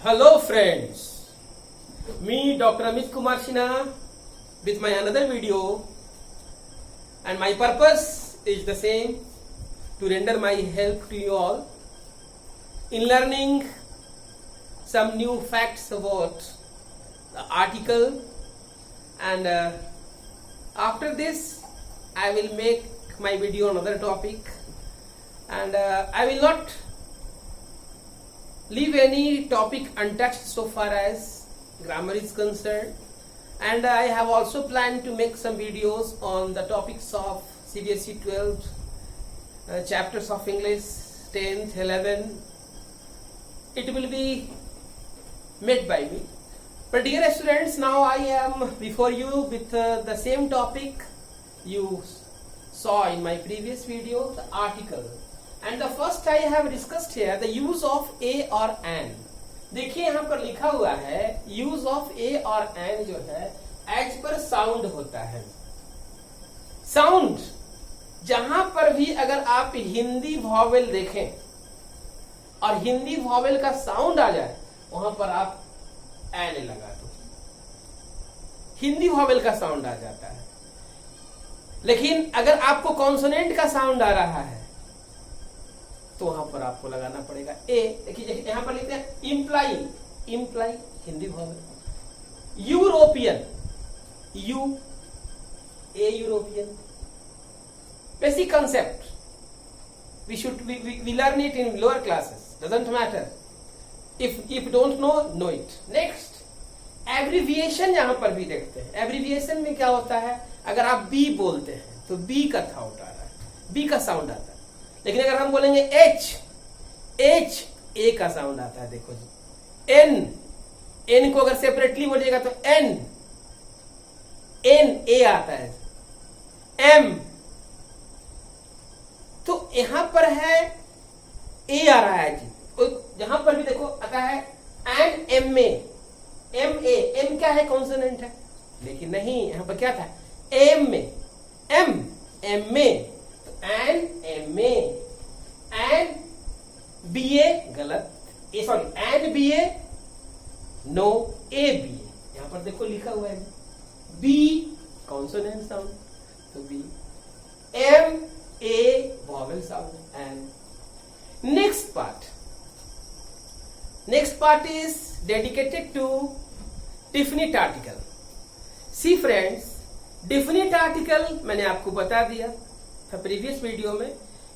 Hello friends, me Dr. Amit Kumar Sinha with my another video, and my purpose is the same, to render my help to you all in learning some new facts about the article, and after this I will make my video on another topic, and I will not leave any topic untouched so far as grammar is concerned, and I have also planned to make some videos on the topics of CBSE 12, chapters of English 10th, 11th. It will be made by me. But dear students, now I am before you with the same topic you saw in my previous video, the article. And the first I have discussed here the use of a or an. देखिए यहाँ पर लिखा हुआ है use of a और an जो है as पर sound होता है. Sound जहां पर भी अगर आप हिंदी वॉवेल देखें और हिंदी वॉवेल का साउंड आ जाए वहां पर आप an लगा दो, हिंदी वॉवेल का साउंड आ जाता है. लेकिन अगर आपको कॉन्सोनेंट का साउंड आ रहा है तो वहां पर आपको लगाना पड़ेगा ए. देखिए यहां पर लिखते हैं imply, imply Hindi vowel. European, U A European. Basic concept we learn it in lower classes, doesn't matter. if don't know it. Next, abbreviation यहां पर भी देखते हैं. एब्रीविएशन में क्या होता है, अगर आप बी बोलते हैं तो बी का थाउट आ रहा है, बी का साउंड आता है. लेकिन अगर हम बोलेंगे एच, एच ए का साउंड आता है. देखो जी, एन, एन को अगर सेपरेटली बोलिएगा तो एन, एन ए आता है. एम, तो यहां पर है ए आ रहा है जी. जहां पर भी देखो आता है N M A, M A. M क्या है, कॉन्सोनेंट है. लेकिन नहीं, यहां पर क्या था, एम में, एम एम में, N M A, N B A गलत, A sorry N B A no, A B A. यहां पर देखो लिखा हुआ है बी कॉन्सोनेंट साउंड, तो B. M A vowel sound. N. Next part is dedicated to definite article. See friends, definite article मैंने आपको बता दिया था प्रीवियस वीडियो में.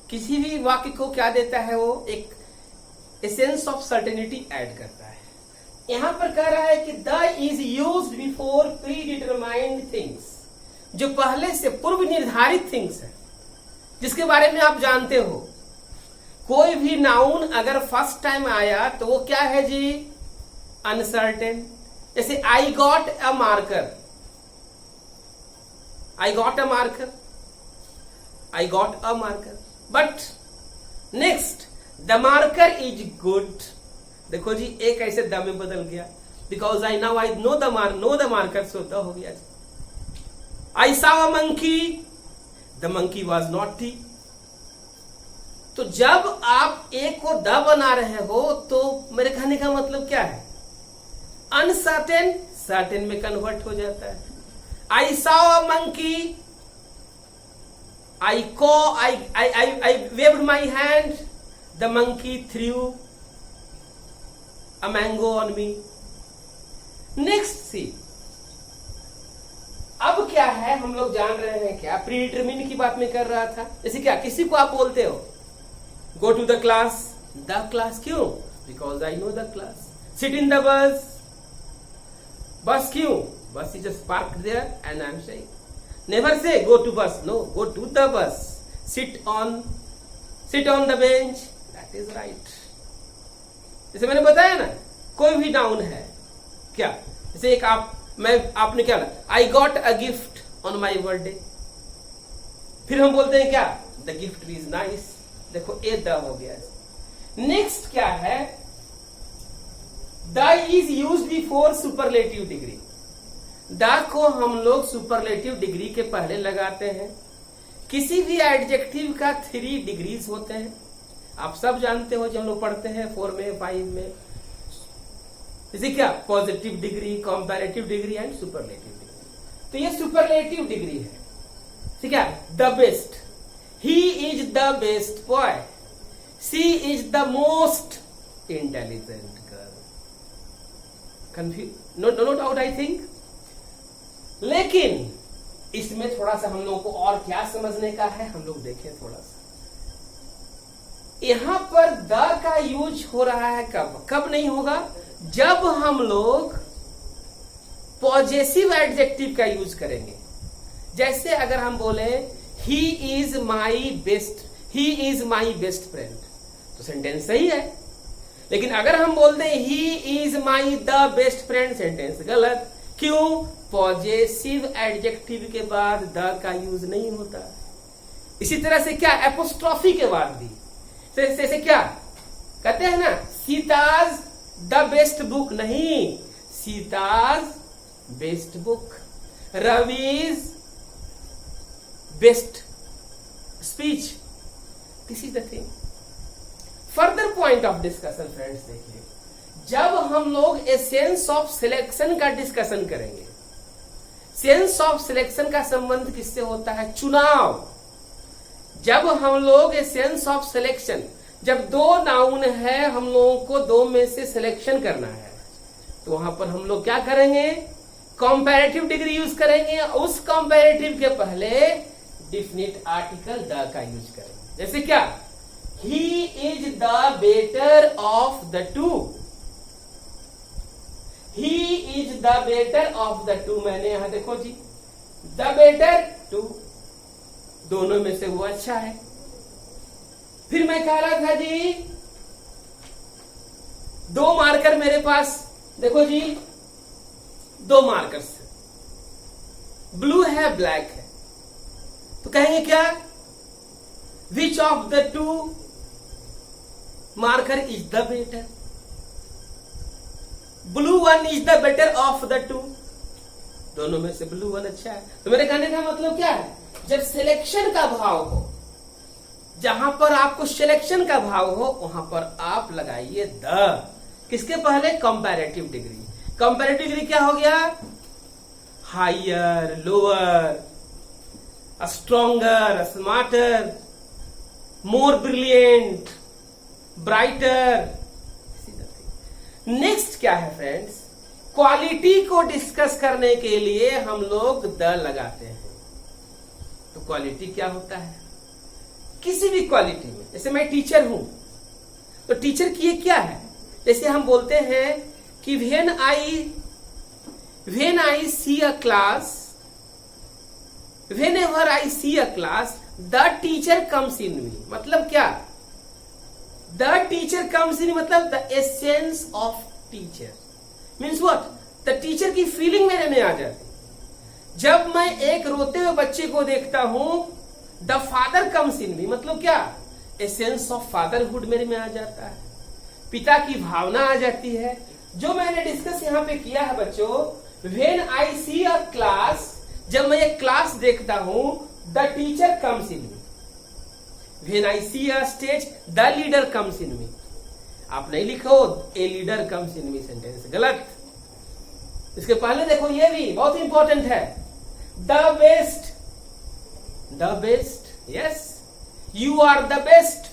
किसी भी वाक्य को क्या देता है, वो एक एसेंस ऑफ सर्टेनिटी ऐड करता है. यहां पर कह रहा है कि the is used before pre determined things, जो पहले से पूर्व निर्धारित थिंग्स है, जिसके बारे में आप जानते हो. कोई भी नाउन अगर फर्स्ट टाइम आया तो वो क्या है जी, अनसर्टेन. जैसे I got a marker, I got a marker, I got a marker. But next, the marker is good. देखो जी, एक ऐसे द में बदल गया, because I now I know the marker, so the हो गया. आई saw a monkey, the monkey was naughty. तो जब आप एक को द बना रहे हो तो मेरे कहने का मतलब क्या है, अनसर्टेन सर्टेन में कन्वर्ट हो जाता है. I saw a monkey, I waved my hand, the monkey threw a mango on me. Next C, अब क्या है, हम लोग जान रहे हैं क्या, प्री डिटरमिन की बात में कर रहा था. जैसे क्या, किसी को आप बोलते हो go to the class, the class. क्यों, because I know the class. Sit in the bus, bus क्यों, bus is just parked there and I am saying. Never say go to bus, no, go to the bus. Sit on the bench, that is right. जैसे मैंने बताया ना, कोई भी noun है क्या, जैसे एक आपने क्या, I got a gift on my birthday. फिर हम बोलते हैं क्या, द गिफ्ट इज नाइस. देखो ए द हो गया. नेक्स्ट क्या है, the is used before superlative degree. The को हम लोग सुपरलेटिव डिग्री के पहले लगाते हैं. किसी भी एडजेक्टिव का 3 डिग्रीज होते हैं. आप सब जानते हो, जब हम लोग पढ़ते हैं 4 में, 5 में, जैसे क्या, positive degree, comparative degree and superlative degree. तो ये सुपरलेटिव डिग्री है, ठीक है। The best, he is the best boy, she is the most intelligent girl. Confuse, no doubt I think. लेकिन इसमें थोड़ा सा हम लोगों को और क्या समझने का है, हम लोग देखें थोड़ा सा। यहां पर द का यूज हो रहा है कब, कब नहीं होगा, जब हम लोग पॉजेसिव एडजेक्टिव का यूज करेंगे। जैसे अगर हम बोले he is my best, he is my best friend, तो सेंटेंस सही है। लेकिन अगर हम बोल दें he is my the best friend, sentence गलत। क्यों? पॉजेसिव एडजेक्टिव के बाद द का यूज नहीं होता। इसी तरह से क्या, एपोस्ट्रॉफी के बाद भी जैसे क्या कहते हैं ना, सीताज द बेस्ट बुक, नहीं, Sita's best book, Ravi's best speech, this is the thing. Further point of discussion friends, देखिए, जब हम लोग ए सेंस ऑफ सिलेक्शन का डिस्कशन करेंगे, सेंस ऑफ सिलेक्शन का संबंध किससे होता है, चुनाव। जब हम लोग ए सेंस ऑफ सिलेक्शन, जब दो नाउन है, हम लोगों को दो में से सिलेक्शन करना है, तो वहां पर हम लोग क्या करेंगे, कंपैरेटिव डिग्री यूज करेंगे। उस कंपैरेटिव के पहले डिफिनिट आर्टिकल द का यूज करेंगे। जैसे क्या, ही is the better of the two, he is the better of the two. मैंने यहां देखो जी, द बेटर टू, दोनों में से वो अच्छा है। फिर मैं कह रहा था जी, दो मार्कर मेरे पास, देखो जी, दो मार्कर्स, ब्लू है, ब्लैक है, तो कहेंगे क्या, which of the two marker is the better, blue one is the better of the two, दोनों में से ब्लू वन अच्छा है। तो मेरे कहने का मतलब क्या है, जब सिलेक्शन का भाव हो, जहां पर आपको सिलेक्शन का भाव हो, वहां पर आप लगाइए द, किसके पहले, कंपैरेटिव डिग्री। कंपैरेटिव डिग्री क्या हो गया, हायर, लोअर, स्ट्रॉन्गर, स्मार्टर, मोर ब्रिलियंट, ब्राइटर। नेक्स्ट क्या है फ्रेंड्स, क्वालिटी को डिस्कस करने के लिए हम लोग द लगाते हैं। तो क्वालिटी क्या होता है, किसी भी क्वालिटी में, जैसे मैं टीचर हूं, तो टीचर की ये क्या है, जैसे हम बोलते हैं कि when I see a class, whenever I see a class, the teacher comes in me. मतलब क्या, द टीचर कम्स इन मतलब the essence of teacher means what, the teacher की फीलिंग मेरे में आ जाती। जब मैं एक रोते हुए बच्चे को देखता हूं, the father comes in me, मतलब क्या, एसेंस ऑफ फादरहुड मेरे में आ जाता है, पिता की भावना आ जाती है। जो मैंने डिस्कस यहां पे किया है बच्चों, when I see a class, जब मैं एक क्लास देखता हूं, the teacher comes in me. When I see a stage, the leader comes in me. आप नहीं लिखो a leader comes in me, sentence गलत। इसके पहले देखो, ये भी बहुत इंपॉर्टेंट है, the best, the best, yes, you are the best,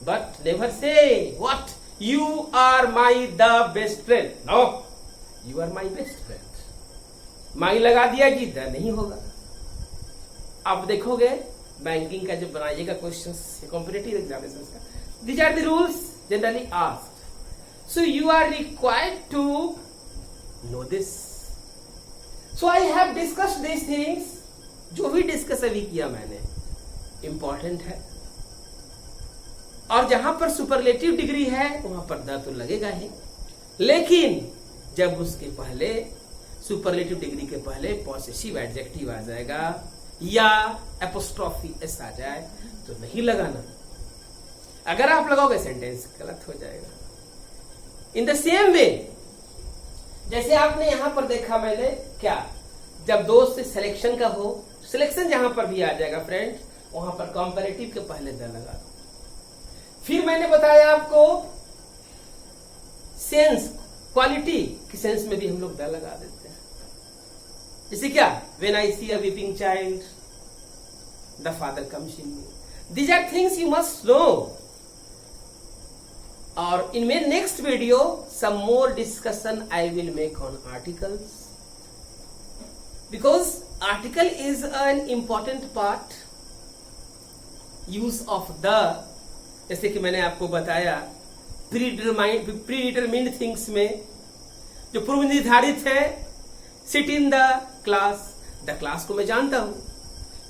but never say what, you are my the best friend, no, you are my best friend. My लगा दिया जी, द नहीं होगा। आप देखोगे बैंकिंग का जब बनाइएगा क्वेश्चंस, कॉम्पिटिटिव एग्जामिनेशन का, these are the rules generally asked, so you are required to know this. So I have discussed these things, जो भी डिस्कस अभी किया मैंने, इंपॉर्टेंट है। और जहां पर सुपरलेटिव डिग्री है, वहां पर द तो लगेगा ही, लेकिन जब उसके पहले, सुपरलेटिव डिग्री के पहले पॉसेसिव एडजेक्टिव आ जाएगा या एपोस्ट्रॉफी एस आ जाए, तो नहीं लगाना। अगर आप लगाओगे सेंटेंस गलत हो जाएगा। इन द सेम वे, जैसे आपने यहां पर देखा मैंने, क्या, जब दो से सिलेक्शन का हो, सिलेक्शन जहां पर भी आ जाएगा फ्रेंड्स, वहां पर कंपैरेटिव के पहले द लगा दो। फिर मैंने बताया आपको सेंस, क्वालिटी की सेंस में भी हम लोग द लगा देते हैं। जैसे क्या, when I see a weeping child the father comes in me. These are things you must know. और in my next video some more discussion I will make on articles, because article is an important part use of the। जैसे कि मैंने आपको बताया predetermined things में जो पूर्व निर्धारित है, सिट इन द क्लास को मैं जानता हूं,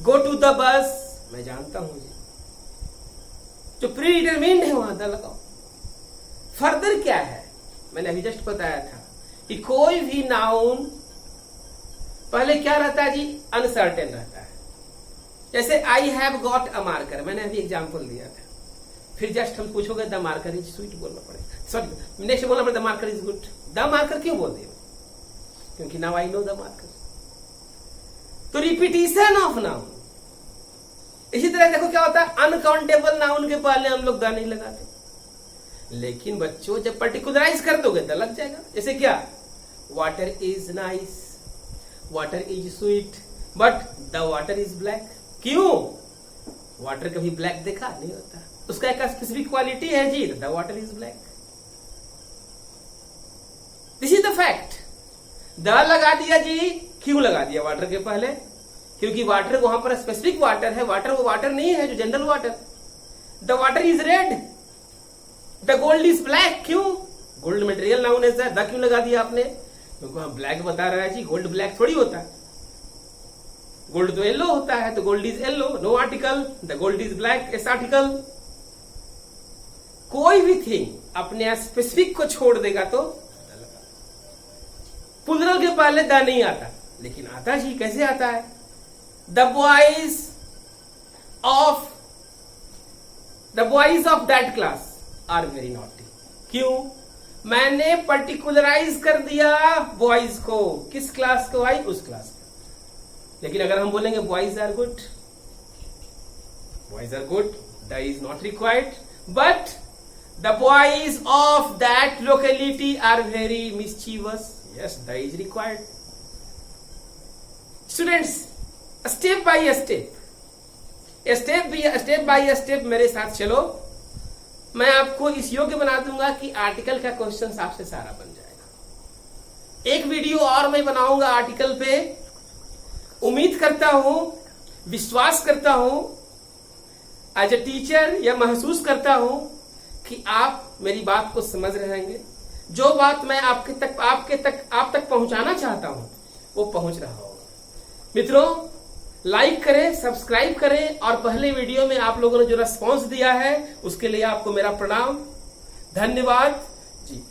गो टू द बस मैं जानता हूं जी, जो प्रीडिटरमाइंड है वहां द लगाओ। फर्दर क्या है, मैंने अभी जस्ट बताया था कि कोई भी नाउन पहले क्या रहता है जी, अनसर्टेन रहता है। जैसे I have got a marker, मैंने अभी एग्जांपल दिया था। फिर जस्ट हम पूछोगे द मार्कर इज स्वीट बोलना पड़ेगा, सॉरी नेक्स्ट बोलना पड़ेगा the marker is good. The marker क्यों बोल दिया, क्योंकि now I know the marker. तो रिपीटिशन ऑफ नाउन। इसी तरह देखो क्या होता है, अनकाउंटेबल नाउन के पहले हम लोग द नहीं लगाते, लेकिन बच्चों जब पर्टिकुलराइज कर दोगे द लग जाएगा। जैसे क्या, water is nice, water is sweet, but the water is black. क्यों, वाटर कभी ब्लैक देखा नहीं होता, उसका एक स्पेसिफिक क्वालिटी है जी, the water is black. This is the fact. The लगा दिया जी, क्यों लगा दिया वाटर के पहले, क्योंकि वाटर वहां पर स्पेसिफिक वाटर है, वाटर वो वाटर नहीं है जो general water. The water is red, the gold is black. क्यों, गोल्ड मटेरियल नाउन है सर, द क्यों लगा दिया आपने, क्योंकि वहां ब्लैक बता रहा है जी, गोल्ड ब्लैक थोड़ी होता है, गोल्ड तो येलो होता है, तो gold is yellow, no article, the gold is black, as article. कोई भी थिंग अपने स्पेसिफिक को छोड़ देगा तो प्लूरल के पहले द नहीं आता, लेकिन आता जी, कैसे आता है, the boys of that class are very naughty. क्यों, मैंने पर्टिकुलराइज कर दिया बॉयज को, किस क्लास को आई, उस क्लास को। लेकिन अगर हम बोलेंगे boys are good, the is not required, but the boys of that locality are very mischievous, yes the is required. Students, step by step मेरे साथ चलो, मैं आपको इस योग्य बना दूंगा कि आर्टिकल का क्वेश्चन आपसे सारा बन जाएगा। एक वीडियो और मैं बनाऊंगा आर्टिकल पे, उम्मीद करता हूं, विश्वास करता हूं, एज ए टीचर यह महसूस करता हूं कि आप मेरी बात को समझ रहे होंगे। जो बात मैं आप तक पहुंचाना चाहता हूं वो पहुंच रहा होगा। मित्रों, लाइक करें, सब्सक्राइब करें, और पहले वीडियो में आप लोगों ने जो रेस्पॉन्स दिया है उसके लिए आपको मेरा प्रणाम, धन्यवाद जी।